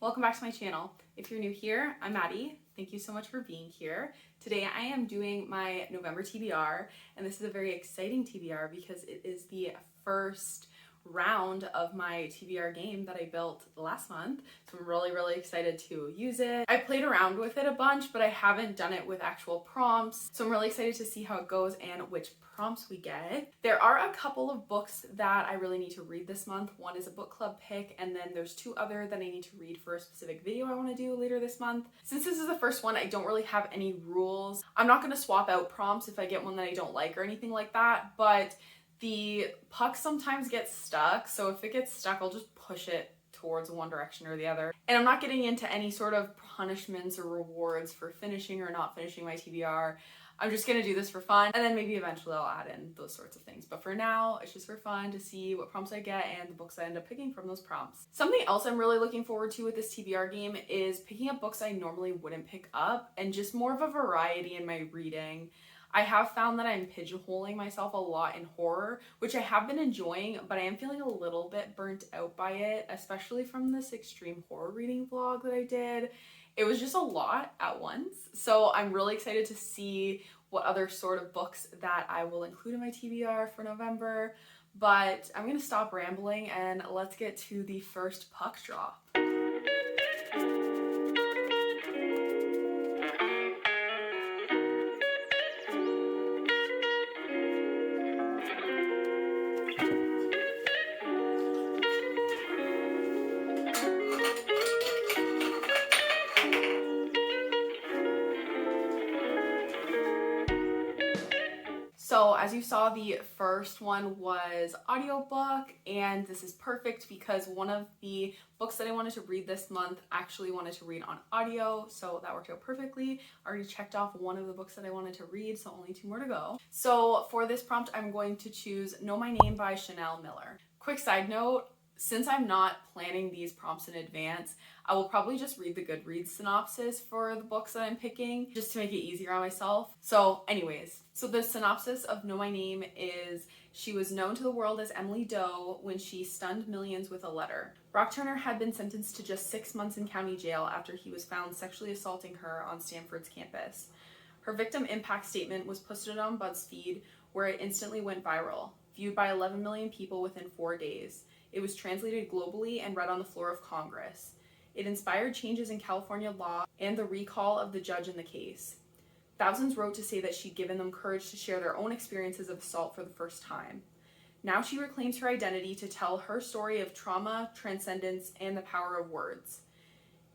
Welcome back to my channel. If you're new here, I'm Maddie. Thank you so much for being here. Today I am doing my November TBR, and this is a very exciting TBR because it is the first round of my TBR game that I built last month. So I'm really excited to use it. I played around with it a bunch, but I haven't done it with actual prompts. So I'm really excited to see how it goes and which prompts we get. There are a couple of books that I really need to read this month. One is a book club pick, and then there's two other that I need to read for a specific video I want to do later this month. Since this is the first one, I don't really have any rules. I'm not going to swap out prompts if I get one that I don't like or anything like that, but the puck sometimes gets stuck, so if it gets stuck, I'll just push it towards one direction or the other. And I'm not getting into any sort of punishments or rewards for finishing or not finishing my TBR. I'm just gonna do this for fun, and then maybe eventually I'll add in those sorts of things. But for now, it's just for fun to see what prompts I get and the books I end up picking from those prompts. Something else I'm really looking forward to with this TBR game is picking up books I normally wouldn't pick up and just more of a variety in my reading. I have found that I'm pigeonholing myself a lot in horror, which I have been enjoying, but I am feeling a little bit burnt out by it, especially from this extreme horror reading vlog that I did. It was just a lot at once. So I'm really excited to see what other sort of books that I will include in my TBR for November. But I'm gonna stop rambling and let's get to the first puck drop. So as you saw, the first one was audiobook, and this is perfect because one of the books that I wanted to read this month actually wanted to read on audio, so that worked out perfectly. I already checked off one of the books that I wanted to read, so only two more to go. So for this prompt, I'm going to choose Know My Name by Chanel Miller. Quick side note, since I'm not planning these prompts in advance, I will probably just read the Goodreads synopsis for the books that I'm picking just to make it easier on myself. So anyways, so the synopsis of Know My Name is: she was known to the world as Emily Doe when she stunned millions with a letter. Brock Turner had been sentenced to just 6 months in county jail after he was found sexually assaulting her on Stanford's campus. Her victim impact statement was posted on BuzzFeed, where it instantly went viral, viewed by 11 million people within 4 days. It was translated globally and read on the floor of Congress. It inspired changes in California law and the recall of the judge in the case. Thousands wrote to say that she'd given them courage to share their own experiences of assault for the first time. Now she reclaims her identity to tell her story of trauma, transcendence, and the power of words.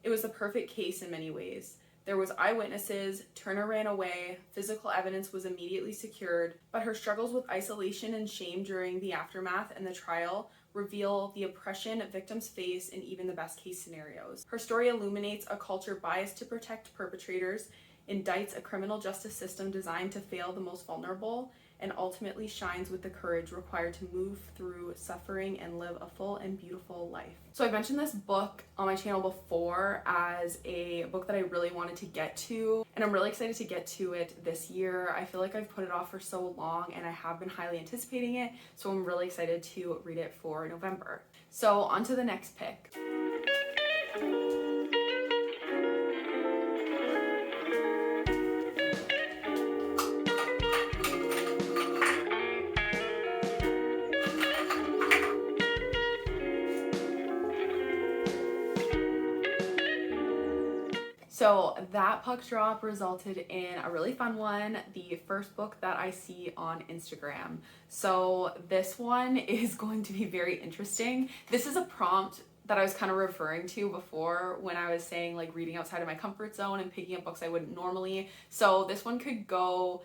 It was the perfect case in many ways. There was eyewitnesses, Turner ran away, physical evidence was immediately secured, but her struggles with isolation and shame during the aftermath and the trial reveal the oppression victims face in even the best case scenarios. Her story illuminates a culture biased to protect perpetrators, indicts a criminal justice system designed to fail the most vulnerable, and ultimately shines with the courage required to move through suffering and live a full and beautiful life. So I mentioned this book on my channel before as a book that I really wanted to get to, and I'm really excited to get to it this year. I feel like I've put it off for so long and I have been highly anticipating it, so I'm really excited to read it for November. So on to the next pick. So that puck drop resulted in a really fun one, the first book that I see on Instagram. So this one is going to be very interesting. This is a prompt that I was kind of referring to before when I was saying like reading outside of my comfort zone and picking up books I wouldn't normally. So this one could go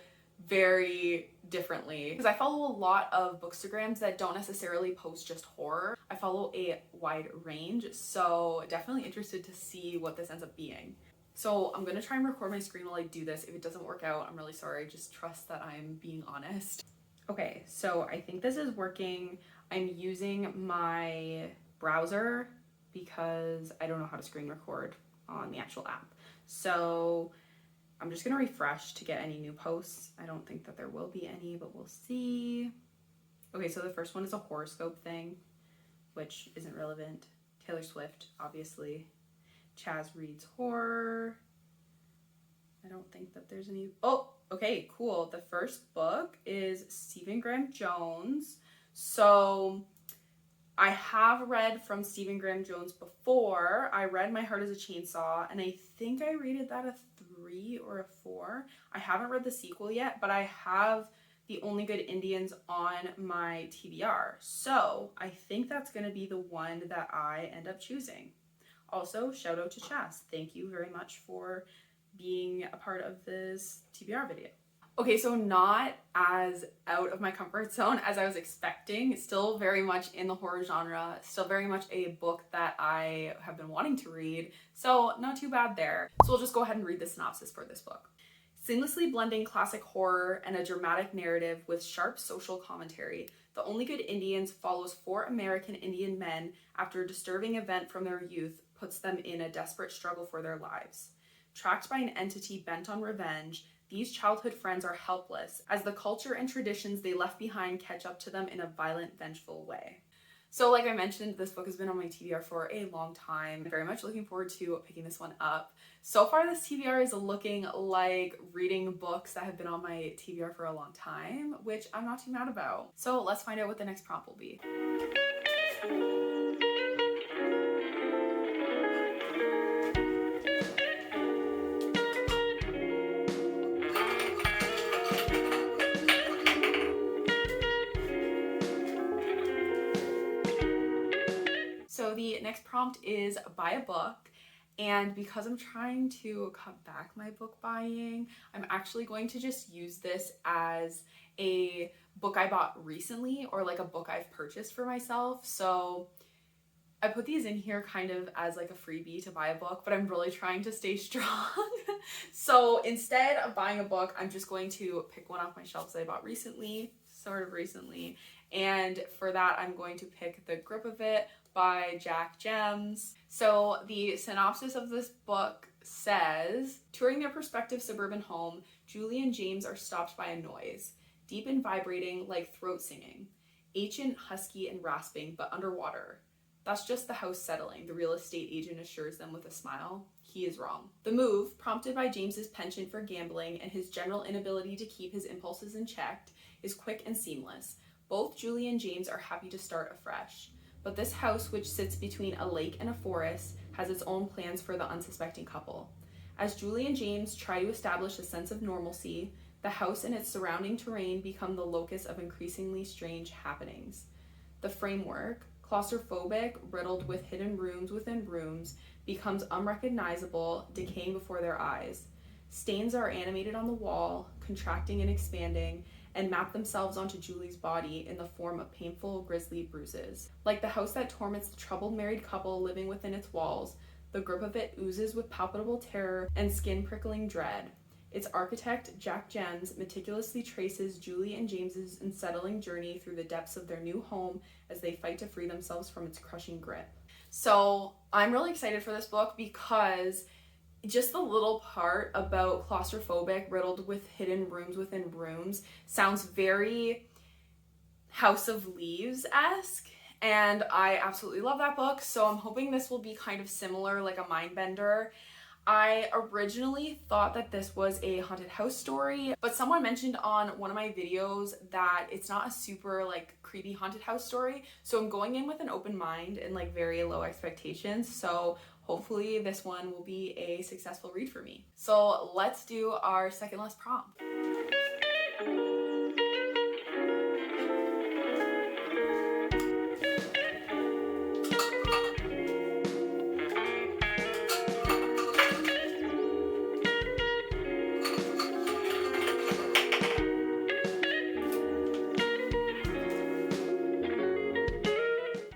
very differently because I follow a lot of bookstagrams that don't necessarily post just horror. I follow a wide range, so definitely interested to see what this ends up being. So I'm gonna try and record my screen while I do this. If it doesn't work out, I'm really sorry. Just trust that I'm being honest. Okay, so I think this is working. I'm using my browser because I don't know how to screen record on the actual app. So I'm just gonna refresh to get any new posts. I don't think that there will be any, but we'll see. Okay, so the first one is a horoscope thing, which isn't relevant. Taylor Swift, obviously. Chaz reads horror. I don't think that there's any. Oh, okay, cool. The first book is Stephen Graham Jones. So I have read from Stephen Graham Jones before. I read My Heart is a Chainsaw, and I think I rated that a 3 or a 4. I haven't read the sequel yet, but I have The Only Good Indians on my TBR. So I think that's going to be the one that I end up choosing. Also, shout out to Chaz. Thank you very much for being a part of this TBR video. Okay, so not as out of my comfort zone as I was expecting. Still very much in the horror genre. Still very much a book that I have been wanting to read. So not too bad there. So we'll just go ahead and read the synopsis for this book. Seamlessly blending classic horror and a dramatic narrative with sharp social commentary, The Only Good Indians follows 4 American Indian men after a disturbing event from their youth puts them in a desperate struggle for their lives. Tracked by an entity bent on revenge, these childhood friends are helpless as the culture and traditions they left behind catch up to them in a violent, vengeful way. So like I mentioned, this book has been on my TBR for a long time. I'm very much looking forward to picking this one up. So far, this TBR is looking like reading books that have been on my TBR for a long time, which I'm not too mad about. So let's find out what the next prompt will be. So the next prompt is buy a book, and because I'm trying to cut back my book buying, I'm actually going to just use this as a book I bought recently or like a book I've purchased for myself. So I put these in here kind of as like a freebie to buy a book, but I'm really trying to stay strong. So instead of buying a book, I'm just going to pick one off my shelves that I bought recently, sort of recently. And for that, I'm going to pick The Grip of It by Jack Gems. So the synopsis of this book says, touring their prospective suburban home, Julie and James are stopped by a noise, deep and vibrating like throat singing, ancient, husky, and rasping, but underwater. That's just the house settling, the real estate agent assures them with a smile. He is wrong. The move, prompted by James's penchant for gambling and his general inability to keep his impulses in check, is quick and seamless. Both Julie and James are happy to start afresh. But this house, which sits between a lake and a forest, has its own plans for the unsuspecting couple. As Julie and James try to establish a sense of normalcy, the house and its surrounding terrain become the locus of increasingly strange happenings. The framework, claustrophobic, riddled with hidden rooms within rooms, becomes unrecognizable, decaying before their eyes. Stains are animated on the wall, contracting and expanding, and map themselves onto Julie's body in the form of painful, grisly bruises. Like the house that torments the troubled married couple living within its walls, The Grip of It oozes with palpable terror and skin-prickling dread. Its architect, Jack Gems, meticulously traces Julie and James's unsettling journey through the depths of their new home as they fight to free themselves from its crushing grip. So I'm really excited for this book because just the little part about claustrophobic, riddled with hidden rooms within rooms, sounds very House of Leaves-esque, and I absolutely love that book, so I'm hoping this will be kind of similar, like a mind bender. I originally thought that this was a haunted house story, but someone mentioned on one of my videos that it's not a super like creepy haunted house story, so I'm going in with an open mind and like very low expectations, so hopefully this one will be a successful read for me. So let's do our second last prompt.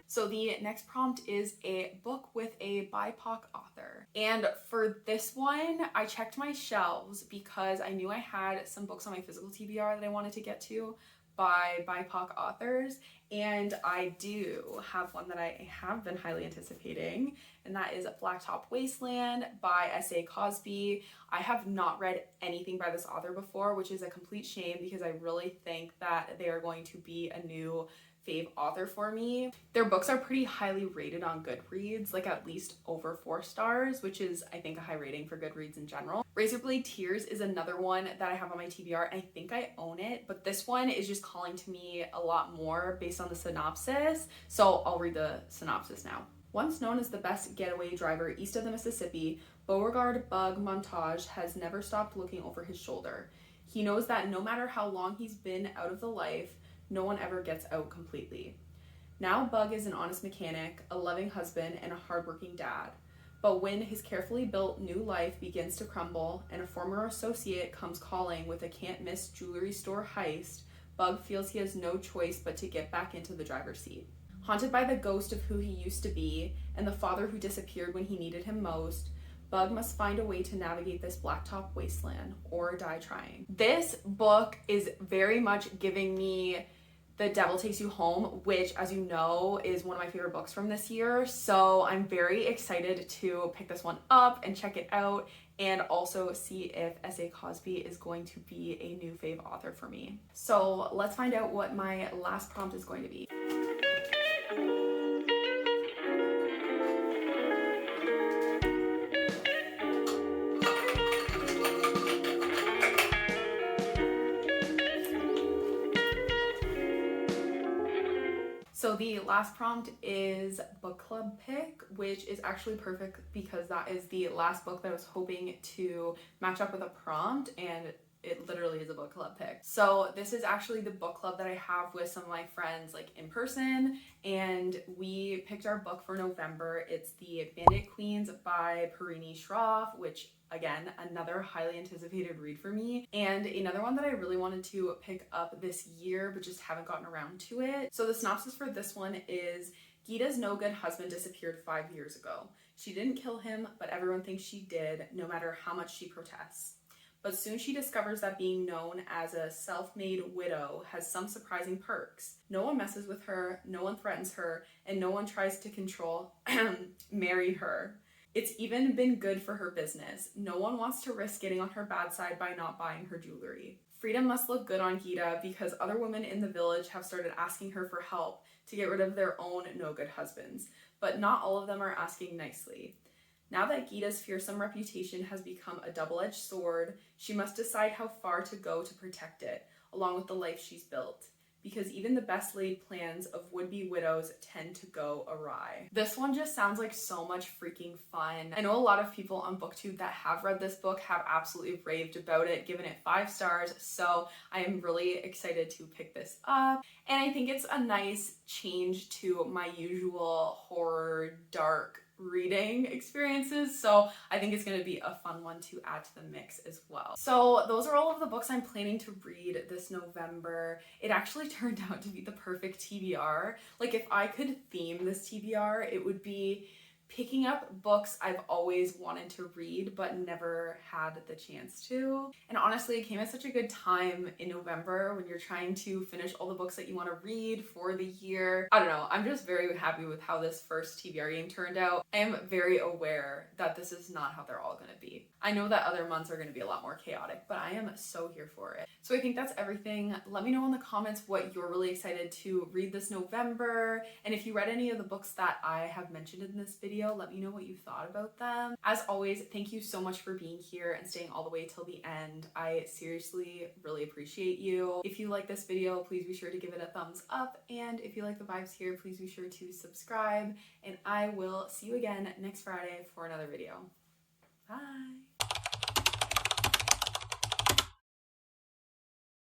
So the next prompt is a book with a BIPOC author. And for this one, I checked my shelves because I knew I had some books on my physical TBR that I wanted to get to by BIPOC authors. And I do have one that I have been highly anticipating, and that is Blacktop Wasteland by S.A. Cosby. I have not read anything by this author before, which is a complete shame because I really think that they are going to be a new fave author for me. Their books are pretty highly rated on Goodreads, like at least over 4 stars, which is I think a high rating for Goodreads in general. Razorblade Tears is another one that I have on my TBR, and I think I own it, but this one is just calling to me a lot more based on the synopsis, so I'll read the synopsis now. Once known as the best getaway driver east of the Mississippi, Beauregard Bug Montage has never stopped looking over his shoulder. He knows that no matter how long he's been out of the life, no one ever gets out completely. Now Bug is an honest mechanic, a loving husband, and a hardworking dad. But when his carefully built new life begins to crumble and a former associate comes calling with a can't-miss jewelry store heist, Bug feels he has no choice but to get back into the driver's seat. Haunted by the ghost of who he used to be and the father who disappeared when he needed him most, Bug must find a way to navigate this blacktop wasteland or die trying. This book is very much giving me The Devil Takes You Home, which, as you know, is one of my favorite books from this year. So I'm very excited to pick this one up and check it out, and also see if S.A. Cosby is going to be a new fave author for me. So let's find out what my last prompt is going to be. So the last prompt is book club pick, which is actually perfect because that is the last book that I was hoping to match up with a prompt, and it literally is a book club pick. So this is actually the book club that I have with some of my friends, like in person, and we picked our book for November. It's The Bandit Queens by Perini Schroff, which again, another highly anticipated read for me, and another one that I really wanted to pick up this year but just haven't gotten around to it. So the synopsis for this one is: Geeta's no good husband disappeared 5 years ago. She didn't kill him, but everyone thinks she did, no matter how much she protests. But soon she discovers that being known as a self-made widow has some surprising perks. No one messes with her, no one threatens her, and no one tries to control marry her. It's even been good for her business. No one wants to risk getting on her bad side by not buying her jewelry. Freedom must look good on Geeta because other women in the village have started asking her for help to get rid of their own no-good husbands, but not all of them are asking nicely. Now that Geeta's fearsome reputation has become a double-edged sword, she must decide how far to go to protect it, along with the life she's built. Because even the best laid plans of would-be widows tend to go awry. This one just sounds like so much freaking fun. I know a lot of people on BookTube that have read this book have absolutely raved about it, given it 5 stars, so I am really excited to pick this up. And I think it's a nice change to my usual horror, dark reading experiences, so I think it's going to be a fun one to add to the mix as well. So those are all of the books I'm planning to read this November. It actually turned out to be the perfect TBR. Like, if I could theme this TBR, it would be picking up books I've always wanted to read but never had the chance to. And honestly, it came at such a good time in November when you're trying to finish all the books that you want to read for the year. I don't know, I'm just very happy with how this first TBR game turned out. I am very aware that this is not how they're all going to be. I know that other months are going to be a lot more chaotic, but I am so here for it. So I think that's everything. Let me know in the comments what you're really excited to read this November, and if you read any of the books that I have mentioned in this video, let me know what you thought about them. As always, thank you so much for being here and staying all the way till the end. I seriously really appreciate you. If you like this video, please be sure to give it a thumbs up, and if you like the vibes here, please be sure to subscribe, and I will see you again next Friday for another video. Bye!